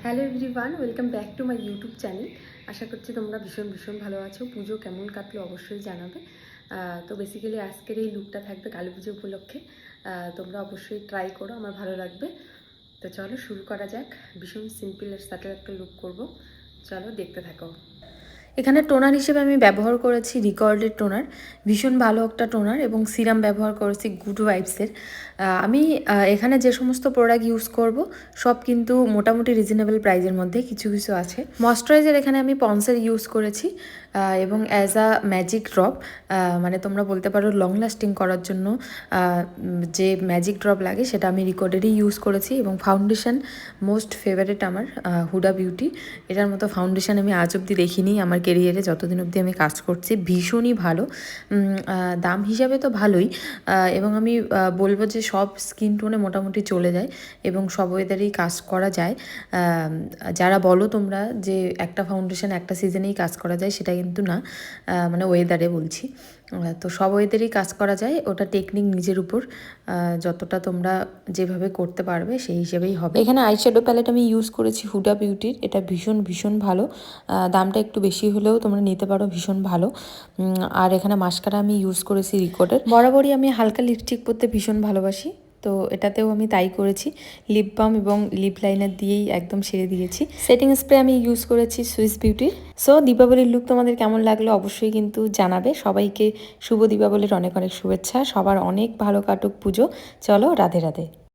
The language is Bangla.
Hello everyone, welcome back to my YouTube channel. আশা করছি তোমরা ভীষণ ভালো আছো। পুজো কেমন কাটলো অবশ্যই জানাবে। তো বেসিক্যালি আজকের এই লুকটা থাকবে কালী পুজো উপলক্ষে। তোমরা অবশ্যই ট্রাই করো, আমার ভালো লাগবে। তো চলো শুরু করা যাক। ভীষণ সিম্পল আর সাটেল একটা লুক করবো। চলো দেখতে থাকো। এখানে টোনার হিসেবে আমি ব্যবহার করেছি রিকর্ডের টোনার, ভীষণ ভালো একটা টোনার, এবং সিরাম ব্যবহার করেছি গুড ভাইবসের। আমি এখানে যে সমস্ত প্রোডাক্ট ইউজ করব সব কিন্তু মোটামুটি রিজনেবল প্রাইজের মধ্যে, কিছু কিছু আছে। ময়শ্চারাইজার এখানে আমি পন্সের ইউজ করেছি, এবং অ্যাজ আ ম্যাজিক ড্রপ, মানে তোমরা বলতে পারো লং লাস্টিং করার জন্য যে ম্যাজিক ড্রপ লাগে সেটা আমি রিকর্ডেরই ইউজ করেছি। এবং ফাউন্ডেশন মোস্ট ফেভারিট আমার হুডা বিউটি। এটার মতো ফাউন্ডেশন আমি আজ অবধি দেখিনি আমার কেরিয়ারে, যতদিন অবধি আমি কাজ করছি। ভীষণই ভালো, দাম হিসাবে তো ভালোই, এবং আমি বলবো যে সব স্কিন টোনে মোটামুটি চলে যায় এবং সব ওয়েদারেই কাজ করা যায়। যারা বলো তোমরা যে একটা ফাউন্ডেশন একটা সিজনেই কাজ করা যায়, সেটা কিন্তু না, মানে ওয়েদারে বলছি। তো সব ওয়েদারেই কাজ করা যায়, ওটা টেকনিক নিজের উপর, যতটা তোমরা যেভাবে করতে পারবে সেই হিসেবেই হবে। এখানে আইশ্যাডো প্যালেট আমি ইউজ করেছি হুডা বিউটির, এটা ভীষণ ভালো। দামটা একটু বেশি হলেও তোমরা নিতে পারো, ভীষণ ভালো। আর এখানে মাস্কারা আমি ইউজ করেছি রিকর্ডের। বরাবরই আমি হালকা লিপস্টিক পরতে ভীষণ ভালোবাসি, তো এটাতেও আমি তাই করেছি। লিপ বাম এবং লিপ লাইনার দিয়েই একদম সেরে দিয়েছি। সেটিং স্প্রে আমি ইউজ করেছি সুইস বিউটির। সো দীপাবলির লুক তোমাদের কেমন লাগলো অবশ্যই কিন্তু জানাবে। সবাইকে শুভ দীপাবলির অনেক শুভেচ্ছা। সবার অনেক ভালো কাটুক পুজো। চলো রাধে রাধে।